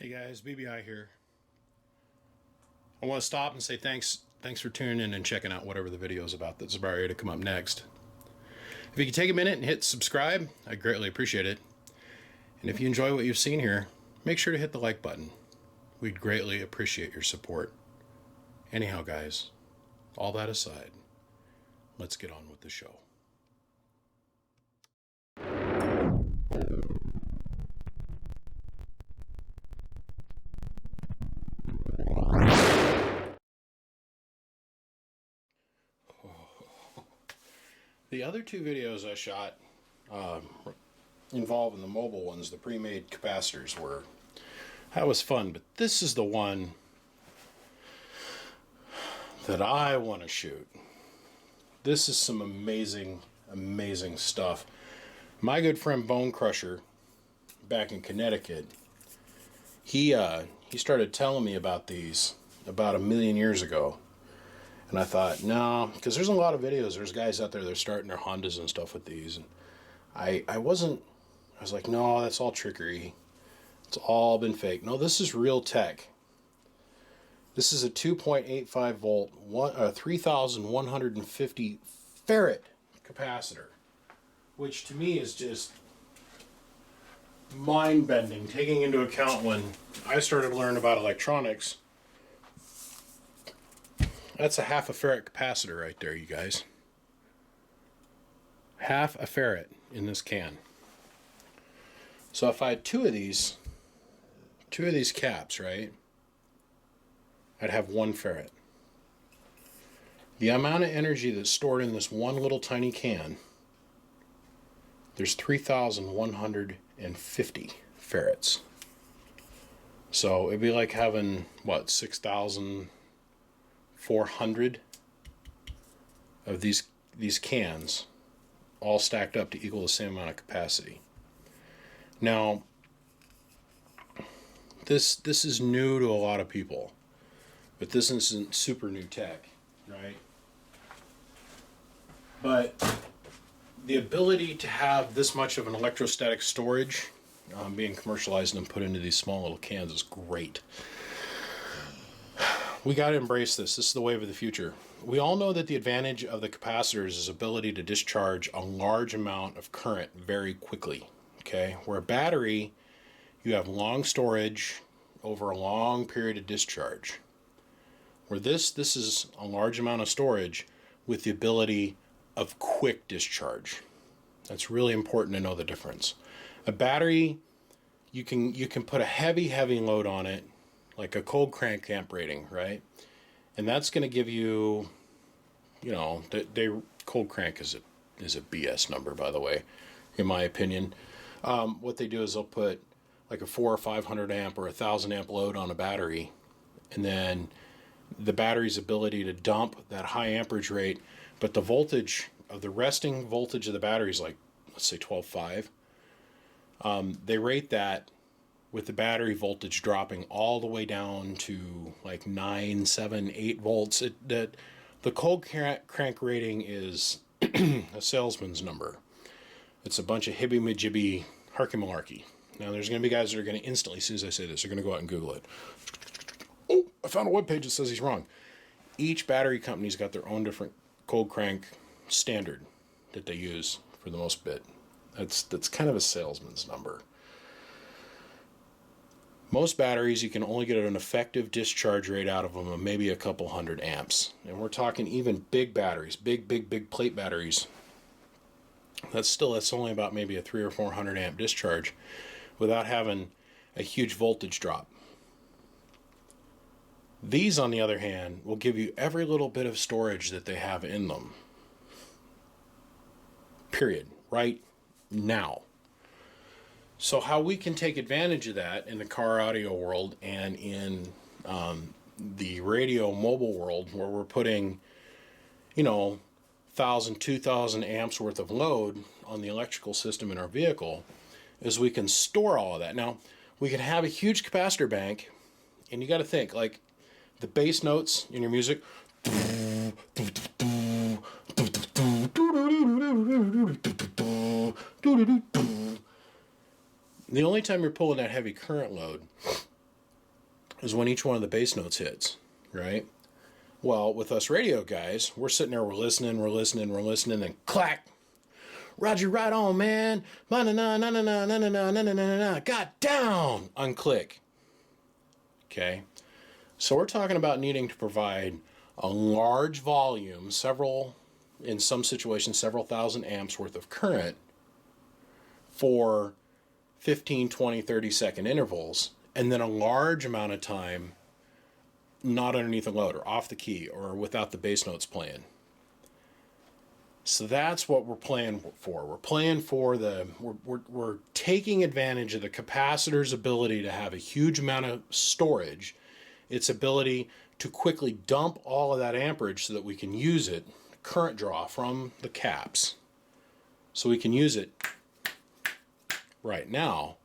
Hey guys, BBI here. I want to stop and say thanks for tuning in and checking out whatever the video is about that's about ready to come up next. If you could take a minute and hit subscribe, I'd greatly appreciate it. And if you enjoy what you've seen here, make sure to hit the like button. We'd greatly appreciate your support. Anyhow guys, all that aside, let's get on with the show. The other two videos I shot involving the mobile ones, the pre-made capacitors, that was fun, but this is the one that I want to shoot. This is some amazing stuff. My good friend Bone Crusher back in Connecticut, he started telling me about these about 1,000,000 years ago. And I thought, no, because there's a lot of videos. There's guys out there that are starting their Hondas and stuff with these. And I was like, no, that's all trickery. It's all been fake. No, this is real tech. This is a 2.85 volt, 3,150 farad capacitor, which to me is just mind-bending, taking into account when I started to learn about electronics. That's a half a farad capacitor right there, you guys. Half a farad in this can. So if I had two of these caps, right, I'd have 1 farad. The amount of energy that's stored in this one little tiny can, there's 3,150 farads. So it'd be like having, what, 6,400 of these cans all stacked up to equal the same amount of capacity. Now, this is new to a lot of people, but this isn't super new tech, right? But the ability to have this much of an electrostatic storage being commercialized and put into these small little cans is great. We got to embrace this. This is the wave of the future. We all know that the advantage of the capacitors is ability to discharge a large amount of current very quickly. Okay, where a battery, you have long storage over a long period of discharge. Where this is a large amount of storage with the ability of quick discharge. That's really important to know the difference. A battery, you can put a heavy load on it, like a cold crank amp rating, right? And that's going to give you, cold crank is a BS number, by the way, in my opinion. What they do is they'll put like a 400 or 500 amp or 1,000 amp load on a battery, and then the battery's ability to dump that high amperage rate, but the voltage of the resting voltage of the battery is like, let's say 12.5. They rate that with the battery voltage dropping all the way down to like 9, 7, 8 volts. The cold crank rating is a salesman's number. It's a bunch of hibby-majibby harky-malarkey. Now, there's going to be guys that are going to instantly, as soon as I say this, they're going to go out and Google it. Oh, I found a webpage that says he's wrong. Each battery company's got their own different cold crank standard that they use for the most bit. That's kind of a salesman's number. Most batteries, you can only get an effective discharge rate out of them of maybe a couple hundred amps. And we're talking even big batteries, big plate batteries. That's only about maybe a 300 or 400 amp discharge without having a huge voltage drop. These, on the other hand, will give you every little bit of storage that they have in them. Period. Right now. So how we can take advantage of that in the car audio world and in the radio mobile world, where we're putting, 1,000, 2,000 amps worth of load on the electrical system in our vehicle, is we can store all of that. Now, we can have a huge capacitor bank, and you got to think, like, the bass notes in your music, the only time you're pulling that heavy current load is when each one of the bass notes hits, right? Well, with us radio guys, we're sitting there, we're listening, then clack. Roger, right on, man. Got down. Unclick. Okay. So we're talking about needing to provide a large volume, in some situations, several thousand amps worth of current for 15, 20, 30-second intervals, and then a large amount of time not underneath a load or off the key or without the bass notes playing. So that's what we're playing for. We're playing for we're taking advantage of the capacitor's ability to have a huge amount of storage, its ability to quickly dump all of that amperage so that we can use it, current draw from the caps, so we can use it right now.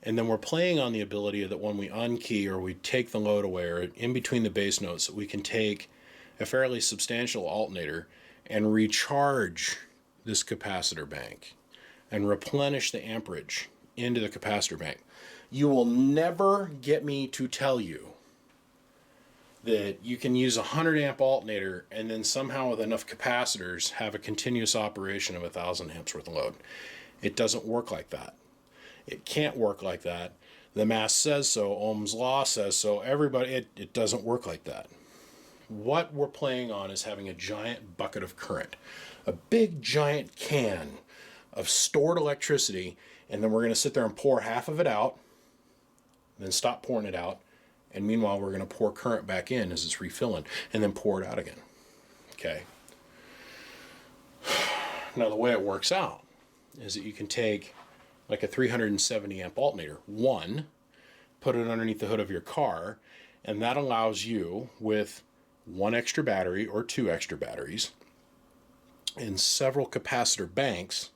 And then we're playing on the ability that when we unkey or we take the load away or in between the bass notes, that we can take a fairly substantial alternator and recharge this capacitor bank and replenish the amperage into the capacitor bank. You will never get me to tell you that you can use a 100 amp alternator and then somehow with enough capacitors have a continuous operation of 1,000 amps worth of load. It doesn't work like that. It can't work like that. The math says so. Ohm's law says so. It doesn't work like that. What we're playing on is having a giant bucket of current, a big giant can of stored electricity, and then we're going to sit there and pour half of it out, then stop pouring it out, and meanwhile we're going to pour current back in as it's refilling, and then pour it out again. Okay. Now the way it works out is that you can take like a 370 amp alternator, put it underneath the hood of your car, and that allows you with one extra battery or two extra batteries and several capacitor banks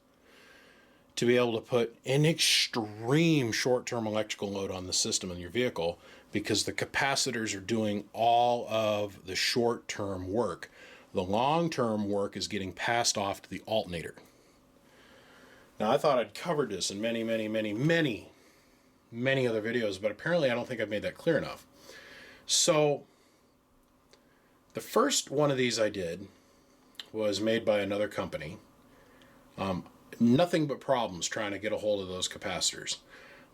to be able to put an extreme short-term electrical load on the system in your vehicle, because the capacitors are doing all of the short-term work. The long-term work is getting passed off to the alternator. Now, I thought I'd covered this in many other videos, but apparently I don't think I've made that clear enough. So the first one of these I did was made by another company. Nothing but problems trying to get a hold of those capacitors.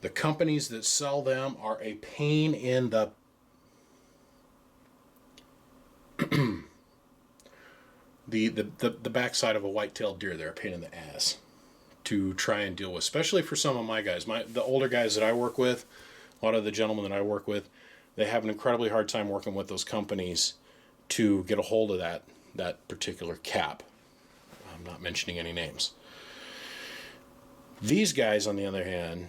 The companies that sell them are a pain in the the backside of a white-tailed deer. They're a pain in the ass to try and deal with, especially for some of my guys. The older guys that I work with, a lot of the gentlemen that I work with, they have an incredibly hard time working with those companies to get a hold of that particular cap. I'm not mentioning any names. These guys, on the other hand,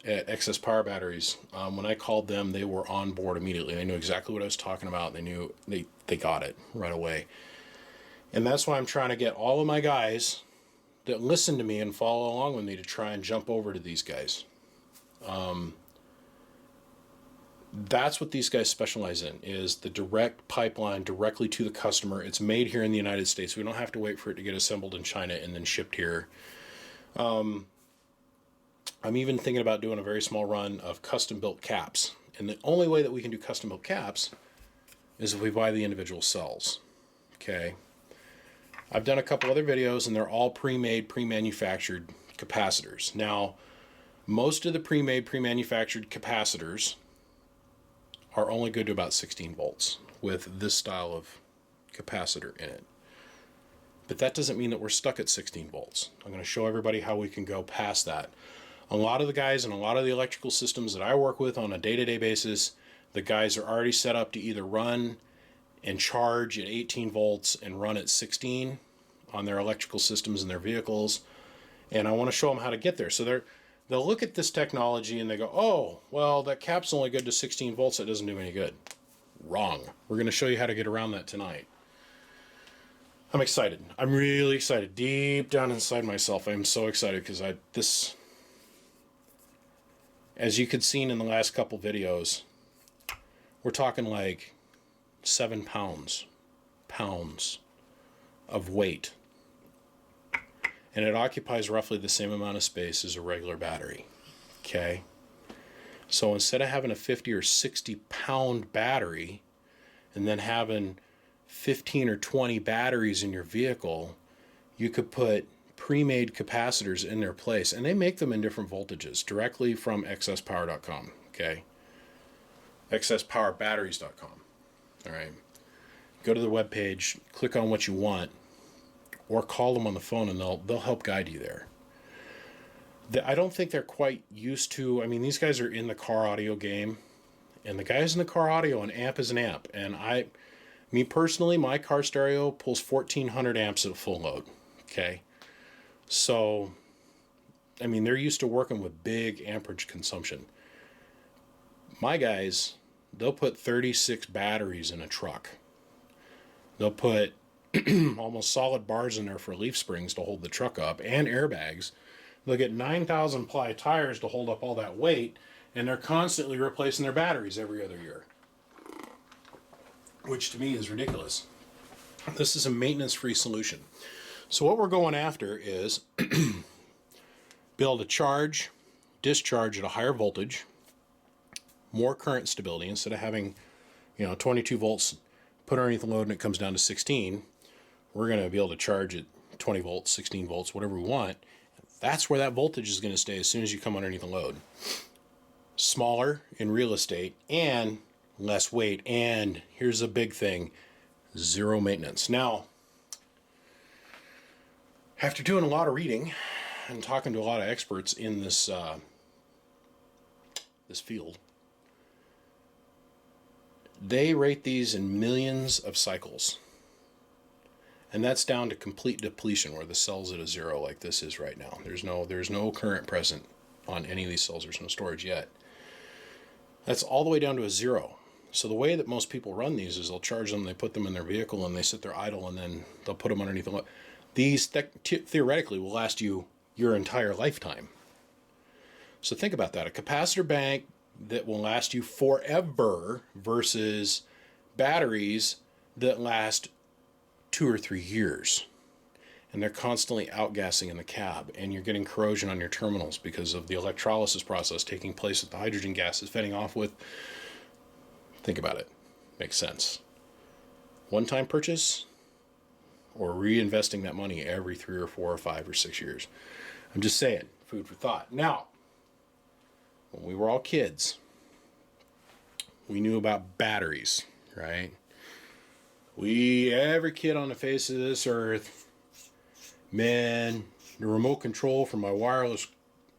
at Excess Power Batteries, when I called them, they were on board immediately. They knew exactly what I was talking about. They knew they got it right away. And that's why I'm trying to get all of my guys that listen to me and follow along with me to try and jump over to these guys. That's what these guys specialize in, is the direct pipeline directly to the customer. It's made here in the United States. We don't have to wait for it to get assembled in China and then shipped here. I'm even thinking about doing a very small run of custom-built caps. And the only way that we can do custom-built caps is if we buy the individual cells. Okay? I've done a couple other videos, and they're all pre-made, pre-manufactured capacitors. Now, most of the pre-made, pre-manufactured capacitors are only good to about 16 volts with this style of capacitor in it. But that doesn't mean that we're stuck at 16 volts. I'm going to show everybody how we can go past that. A lot of the guys and a lot of the electrical systems that I work with on a day-to-day basis, the guys are already set up to either run and charge at 18 volts and run at 16 on their electrical systems in their vehicles. And I want to show them how to get there. So they'll look at this technology and they go, oh, well, that cap's only good to 16 volts. That doesn't do any good. Wrong. We're going to show you how to get around that tonight. I'm excited. I'm really excited. Deep down inside myself, I'm so excited because as you could see in the last couple videos, we're talking like 7 pounds of weight. And it occupies roughly the same amount of space as a regular battery. Okay? So instead of having a 50 or 60 pound battery and then having 15 or 20 batteries in your vehicle, you could put pre-made capacitors in their place, and they make them in different voltages directly from excesspower.com. Okay, excesspowerbatteries.com. All right, go to the webpage, click on what you want, or call them on the phone, and they'll help guide you there. I don't think they're quite used to. I mean, these guys are in the car audio game, and the guys in the car audio, an amp is an amp, and me personally, my car stereo pulls 1400 amps at full load. Okay, so I mean, they're used to working with big amperage consumption. My guys, they'll put 36 batteries in a truck. They'll put almost solid bars in there for leaf springs to hold the truck up, and airbags. They'll get 9,000 ply tires to hold up all that weight, and they're constantly replacing their batteries every other year, which to me is ridiculous. This is a maintenance-free solution. So what we're going after is be able to charge, discharge at a higher voltage, more current stability. Instead of having, 22 volts put underneath the load and it comes down to 16, we're going to be able to charge at 20 volts, 16 volts, whatever we want. That's where that voltage is going to stay as soon as you come underneath the load. Smaller in real estate and less weight. And here's a big thing, zero maintenance. Now, after doing a lot of reading and talking to a lot of experts in this field, they rate these in millions of cycles. And that's down to complete depletion, where the cell's at a zero like this is right now. There's no current present on any of these cells. There's no storage yet. That's all the way down to a zero. So the way that most people run these is they'll charge them, they put them in their vehicle, and they sit there idle, and then they'll put them underneath the load. These theoretically will last you your entire lifetime. So think about that. A capacitor bank that will last you forever versus batteries that last 2 or 3 years. And they're constantly outgassing in the cab, and you're getting corrosion on your terminals because of the electrolysis process taking place that the hydrogen gas is fending off with. Think about it. Makes sense. One-time purchase, or reinvesting that money every 3 or 4 or 5 or 6 years. I'm just saying, food for thought. Now, when we were all kids, we knew about batteries, right? Every kid on the face of this earth, man, the remote control for my wireless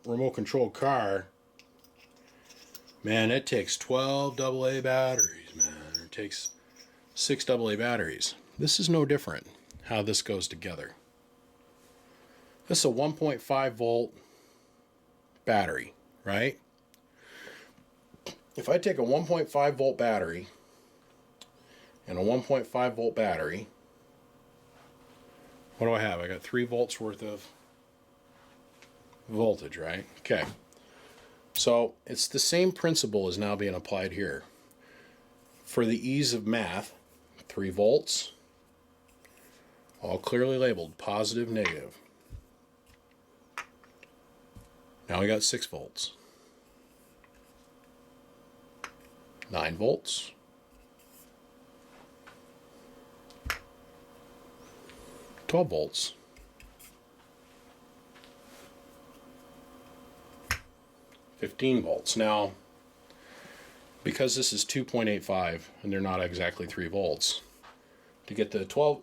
remote control car, man, it takes 12 AA batteries, man. It takes 6 AA batteries. This is no different how this goes together. This is a 1.5 volt battery, right? If I take a 1.5 volt battery and a 1.5 volt battery, what do I have? I got 3 volts worth of voltage, right? Okay. So it's the same principle is now being applied here. For the ease of math, 3 volts, all clearly labeled, positive, negative. Now we got 6 volts. 9 volts. 12 volts. 15 volts. Now, because this is 2.85 and they're not exactly 3 volts, to get the 12,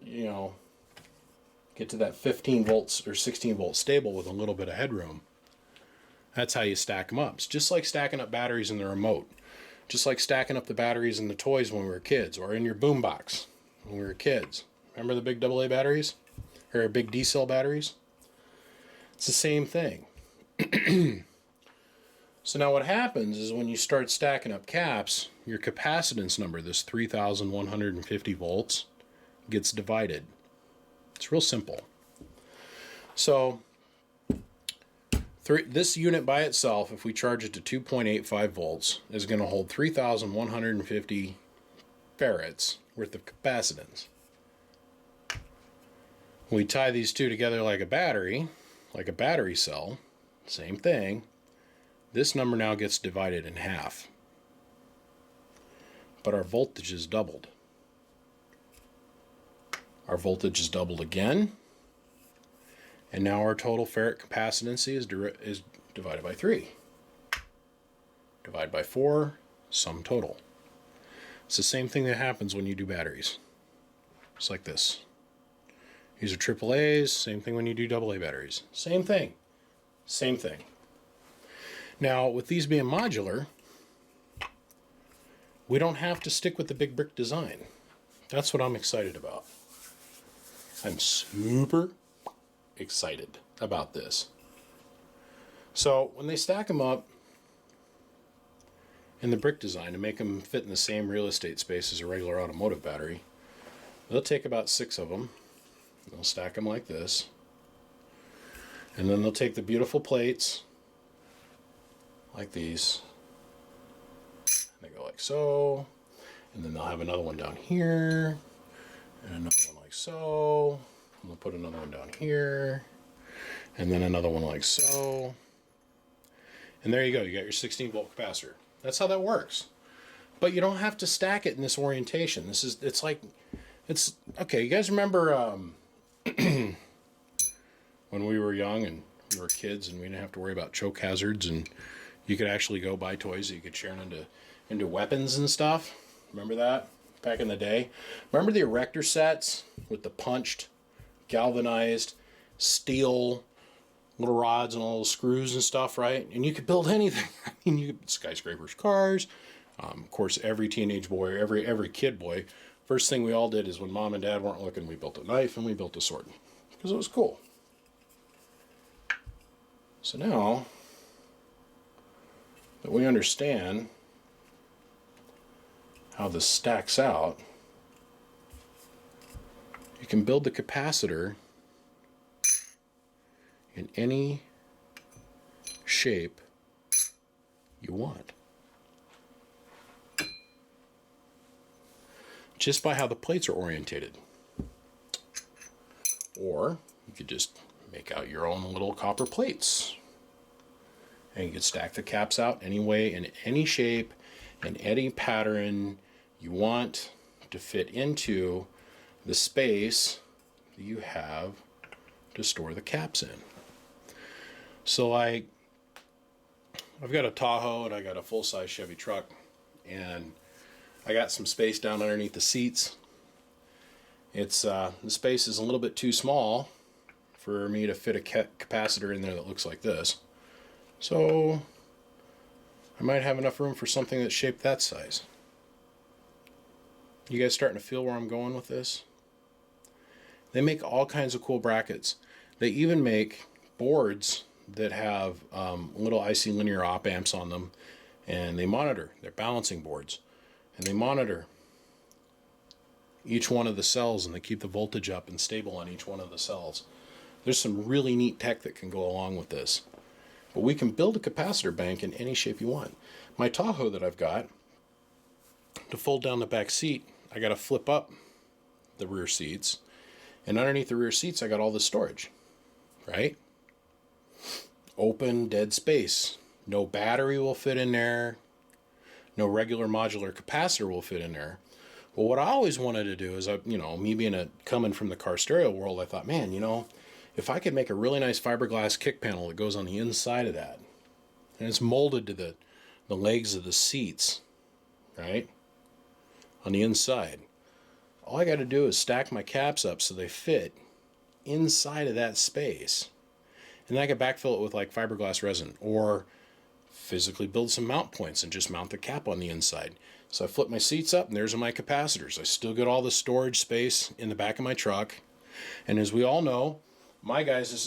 get to that 15 volts or 16 volt stable with a little bit of headroom, that's how you stack them up. It's just like stacking up batteries in the remote. Just like stacking up the batteries in the toys when we were kids, or in your boombox when we were kids. Remember the big AA batteries? Or big D cell batteries? It's the same thing. So now what happens is when you start stacking up caps, your capacitance number, this 3,150 volts, gets divided. It's real simple. So this unit by itself, if we charge it to 2.85 volts, is going to hold 3,150 farads worth of capacitance. We tie these two together like a battery cell, same thing. this number now gets divided in half. But our voltage is doubled. Our voltage is doubled again. And now our total ferrite capacitance is divided by 3. Divide by 4, sum total. It's the same thing that happens when you do batteries. It's like this. These are AAAs, same thing when you do AA batteries. Same thing. Same thing. Now, with these being modular, we don't have to stick with the big brick design. That's what I'm excited about. I'm super excited about this. So when they stack them up in the brick design to make them fit in the same real estate space as a regular automotive battery, they'll take about 6 of them. They'll stack them like this. And then they'll take the beautiful plates like these. And they go like so. And then they'll have another one down here. And another one like so. And they'll put another one down here. And then another one like so. And there you go. You got your 16 volt capacitor. That's how that works. But you don't have to stack it in this orientation. It's okay. You guys remember when we were young and we were kids and we didn't have to worry about choke hazards, and you could actually go buy toys that you could turn into weapons and stuff? Remember that back in the day? Remember the erector sets with the punched, galvanized steel little rods and all the screws and stuff, right? And you could build anything. I mean, you could skyscrapers, cars. Of course, every teenage boy, every kid boy, first thing we all did is when mom and dad weren't looking, we built a knife and we built a sword because it was cool. So now that we understand how this stacks out, you can build the capacitor in any shape you want, just by how the plates are orientated. Or you could just make out your own little copper plates, and you could stack the caps out any way, in any shape, in any pattern you want to fit into the space that you have to store the caps in. So I've got a Tahoe and I got a full-size Chevy truck, and I got some space down underneath the seats. It's the space is a little bit too small for me to fit a capacitor in there that looks like this. So I might have enough room for something that's shaped that size. You guys starting to feel where I'm going with this? They make all kinds of cool brackets. They even make boards that have little IC linear op amps on them, and they monitor. They're balancing boards, and they monitor each one of the cells, and they keep the voltage up and stable on each one of the cells. There's some really neat tech that can go along with this. But we can build a capacitor bank in any shape you want. My Tahoe that I've got, to fold down the back seat, I got to flip up the rear seats, and underneath the rear seats I got all this storage, right? Open, dead space. No battery will fit in there. No regular modular capacitor will fit in there. Well, what I always wanted to do is, me being coming from the car stereo world, I thought, man, if I could make a really nice fiberglass kick panel that goes on the inside of that, and it's molded to the legs of the seats, right, on the inside, all I got to do is stack my caps up so they fit inside of that space. And then I could backfill it with like fiberglass resin, or physically build some mount points and just mount the cap on the inside. So I flip my seats up, and there's my capacitors. I still get all the storage space in the back of my truck. And as we all know, my guys, this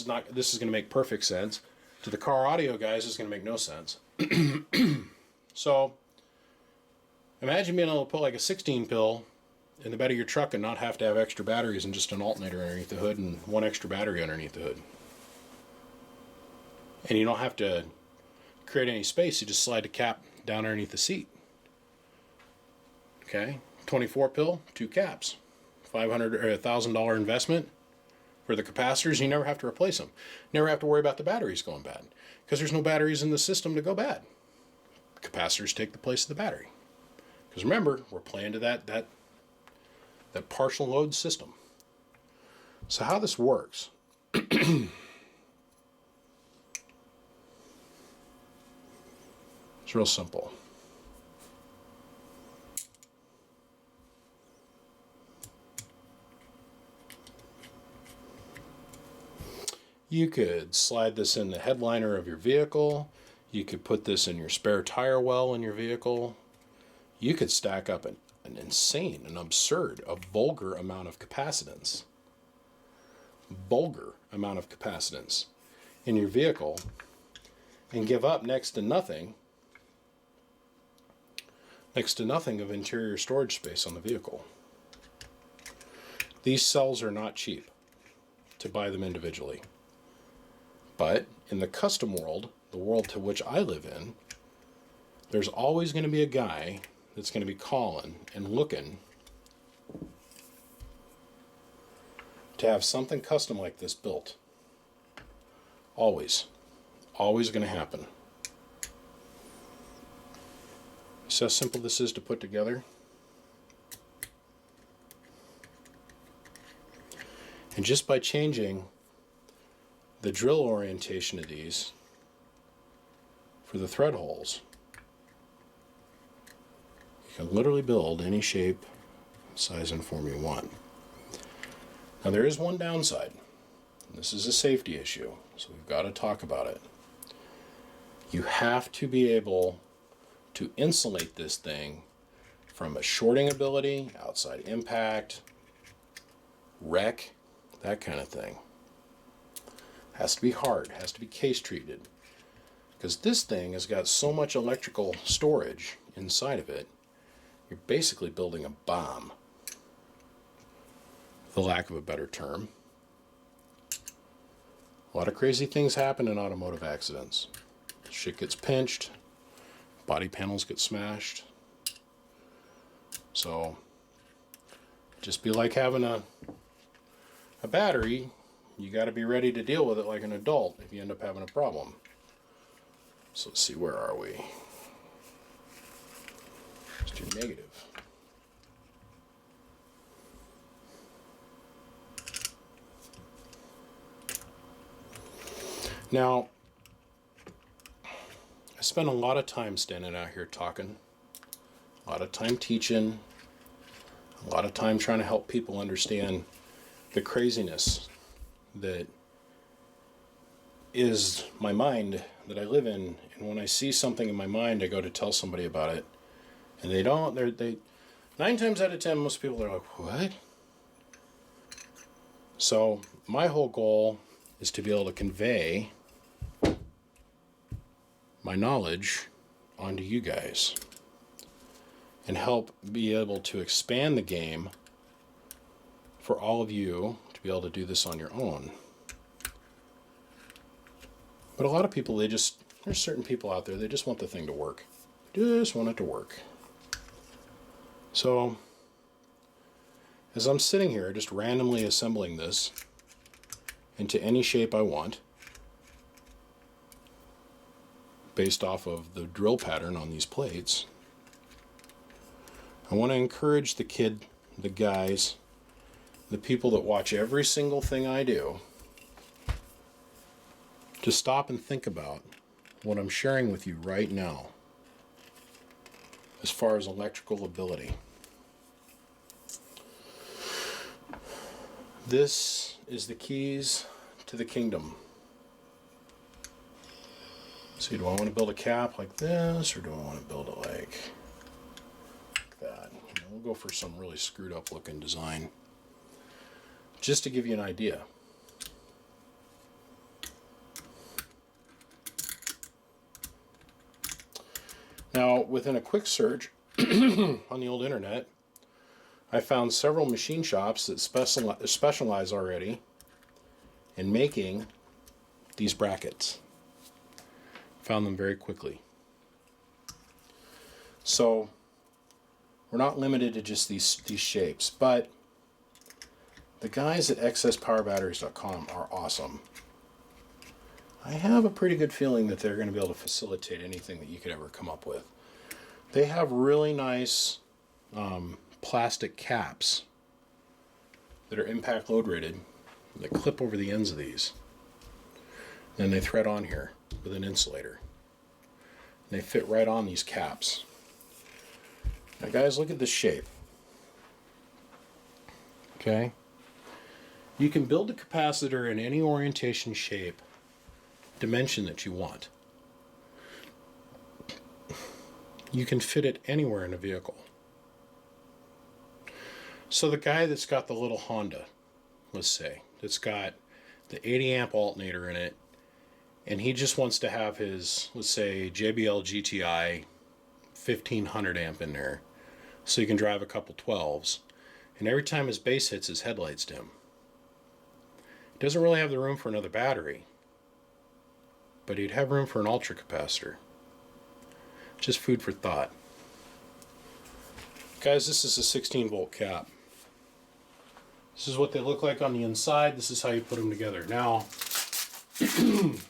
is going to make perfect sense. To the car audio guys, this is going to make no sense. So imagine being able to put like a 16 pill in the bed of your truck and not have to have extra batteries and just an alternator underneath the hood and one extra battery underneath the hood. And you don't have to create any space. You just slide the cap down underneath the seat. Okay, 24 pill, 2 caps, $500 or $1,000 investment or the capacitors, you never have to replace them. Never have to worry about the batteries going bad, because there's no batteries in the system to go bad. Capacitors take the place of the battery. Because remember, we're playing to that partial load system. So how this works, it's real simple. You could slide this in the headliner of your vehicle. You could put this in your spare tire well in your vehicle. You could stack up an insane, an absurd, a vulgar amount of capacitance. Vulgar amount of capacitance in your vehicle and give up next to nothing of interior storage space on the vehicle. These cells are not cheap to buy them individually. But in the custom world, the world to which I live in, there's always going to be a guy that's going to be calling and looking to have something custom like this built. Always. Always going to happen. See how simple this is to put together? And just by changing the drill orientation of these for the thread holes, you can literally build any shape, size, and form you want. Now there is one downside. This is a safety issue, so we've got to talk about it. You have to be able to insulate this thing from a shorting ability, outside impact, wreck, that kind of thing. Has to be hard, has to be case treated. Because this thing has got so much electrical storage inside of it, you're basically building a bomb, for lack of a better term. A lot of crazy things happen in automotive accidents. Shit gets pinched, body panels get smashed. So, just be like having a battery. You got to be ready to deal with it like an adult if you end up having a problem. So let's see, where are we? Let's do negative. Now, I spent a lot of time standing out here talking, a lot of time teaching, a lot of time trying to help people understand the craziness that is my mind that I live in. And when I see something in my mind, I go to tell somebody about it, and they don't. They 9 times out of 10, most people are like, "What?" So my whole goal is to be able to convey my knowledge onto you guys and help be able to expand the game for all of you to be able to do this on your own. But a lot of people, there's certain people out there, they just want the thing to work. Just want it to work. So, as I'm sitting here just randomly assembling this into any shape I want, based off of the drill pattern on these plates, I want to encourage the guys, the people that watch every single thing I do, to stop and think about what I'm sharing with you right now as far as electrical ability. This is the keys to the kingdom. See, do I want to build a cap like this, or do I want to build it like that? We'll go for some really screwed up looking design, just to give you an idea. Now, within a quick search on the old internet, I found several machine shops that specialize already in making these brackets. Found them very quickly. So we're not limited to just these shapes, but The guys at excesspowerbatteries.com are awesome. I have a pretty good feeling that they're going to be able to facilitate anything that you could ever come up with. They have really nice plastic caps that are impact load rated that clip over the ends of these. Then they thread on here with an insulator. And they fit right on these caps. Now guys, look at this shape. Okay? You can build a capacitor in any orientation, shape, dimension that you want. You can fit it anywhere in a vehicle. So the guy that's got the little Honda, let's say, that's got the 80 amp alternator in it, and he just wants to have his, let's say, JBL GTI 1500 amp in there, so he can drive a couple 12s, and every time his base hits, his headlights dim. He doesn't really have the room for another battery, but he'd have room for an ultra capacitor. Just food for thought. Guys, this is a 16 volt cap. This is what they look like on the inside. This is how you put them together. Now,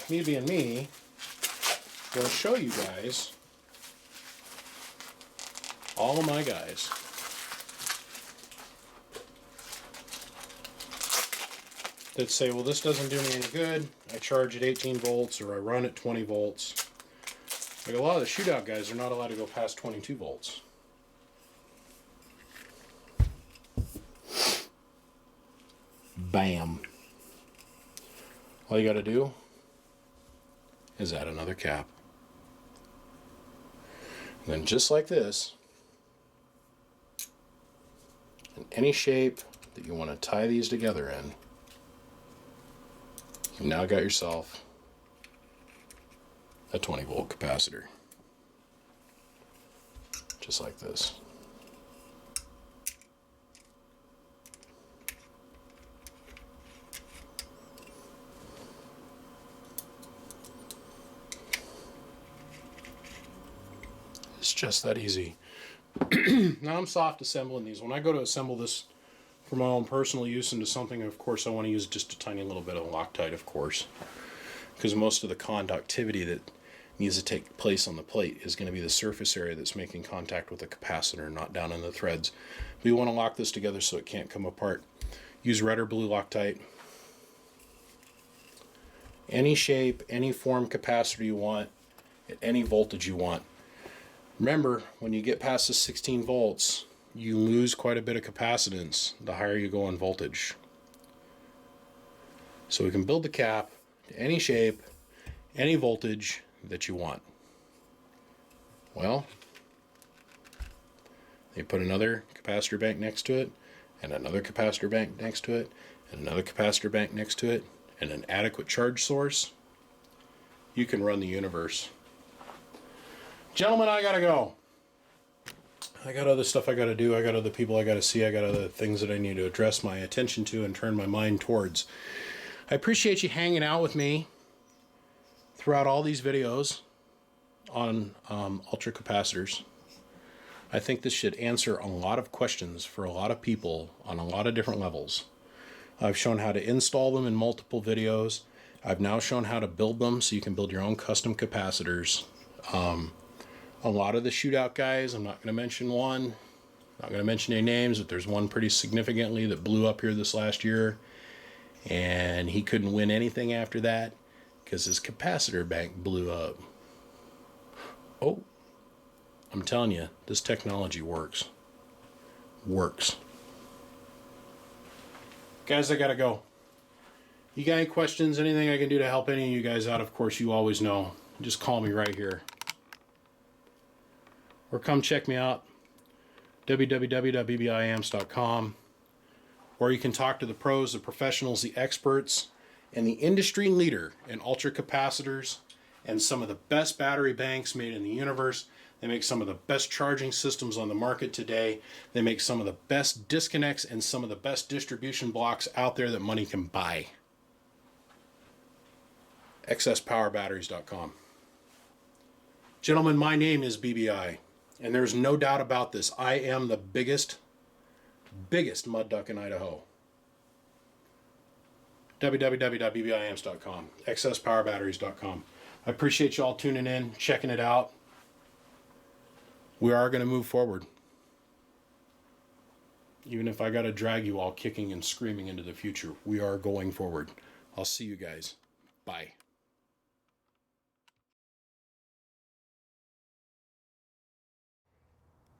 me being me, I'm going to show you guys, all of my guys, that say, well, this doesn't do me any good. I charge at 18 volts or I run at 20 volts. Like a lot of the shootout guys are not allowed to go past 22 volts. Bam. All you got to do is add another cap. And then just like this, in any shape that you want to tie these together in, you've now got yourself a 20 volt capacitor. Just like this. It's just that easy. Now I'm soft assembling these. When I go to assemble this for my own personal use into something, of course I want to use just a tiny little bit of Loctite, of course, because most of the conductivity that needs to take place on the plate is going to be the surface area that's making contact with the capacitor, not down in the threads. We want to lock this together so it can't come apart. Use red or blue Loctite. Any shape, any form capacitor you want, at any voltage you want. Remember, when you get past the 16 volts, you lose quite a bit of capacitance the higher you go in voltage. So we can build the cap to any shape, any voltage that you want. Well, they put another capacitor bank next to it, and another capacitor bank next to it, and another capacitor bank next to it, and an adequate charge source. You can run the universe. Gentlemen, I gotta go. I got other stuff I gotta do. I got other people I gotta see. I got other things that I need to address my attention to and turn my mind towards. I appreciate you hanging out with me throughout all these videos on ultra capacitors. I think this should answer a lot of questions for a lot of people on a lot of different levels. I've shown how to install them in multiple videos. I've now shown how to build them so you can build your own custom capacitors. A lot of the shootout guys, I'm not going to mention one, not going to mention any names, but there's one pretty significantly that blew up here this last year, and he couldn't win anything after that because his capacitor bank blew up. Oh, I'm telling you, this technology works. Works. Guys, I gotta go. You got any questions, anything I can do to help any of you guys out? Of course, you always know. Just call me right here. Or come check me out, www.bbiamps.com, or you can talk to the pros, the professionals, the experts, and the industry leader in ultra capacitors and some of the best battery banks made in the universe. They make some of the best charging systems on the market today. They make some of the best disconnects and some of the best distribution blocks out there that money can buy. excesspowerbatteries.com. Gentlemen, my name is BBI. And there's no doubt about this. I am the biggest mud duck in Idaho. www.bbiamps.com, excesspowerbatteries.com. I appreciate you all tuning in, checking it out. We are going to move forward. Even if I got to drag you all kicking and screaming into the future, we are going forward. I'll see you guys. Bye.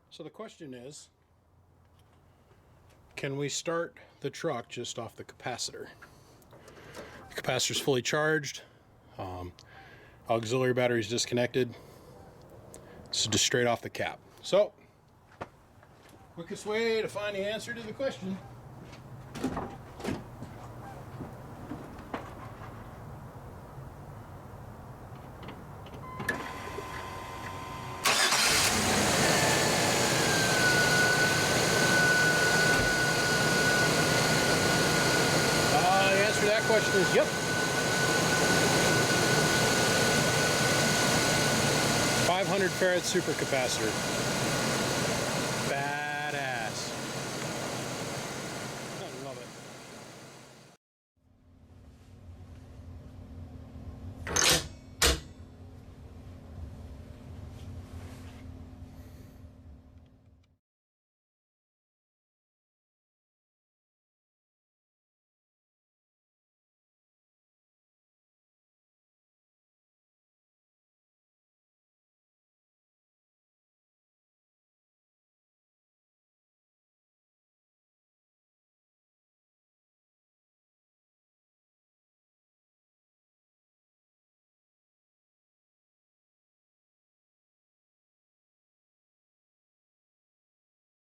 So the question is, can we start the truck just off the capacitor? The capacitor is fully charged. Auxiliary battery is disconnected. It's just straight off the cap. So, quickest way to find the answer to the question. The answer to that question is yep. 500 farad supercapacitor.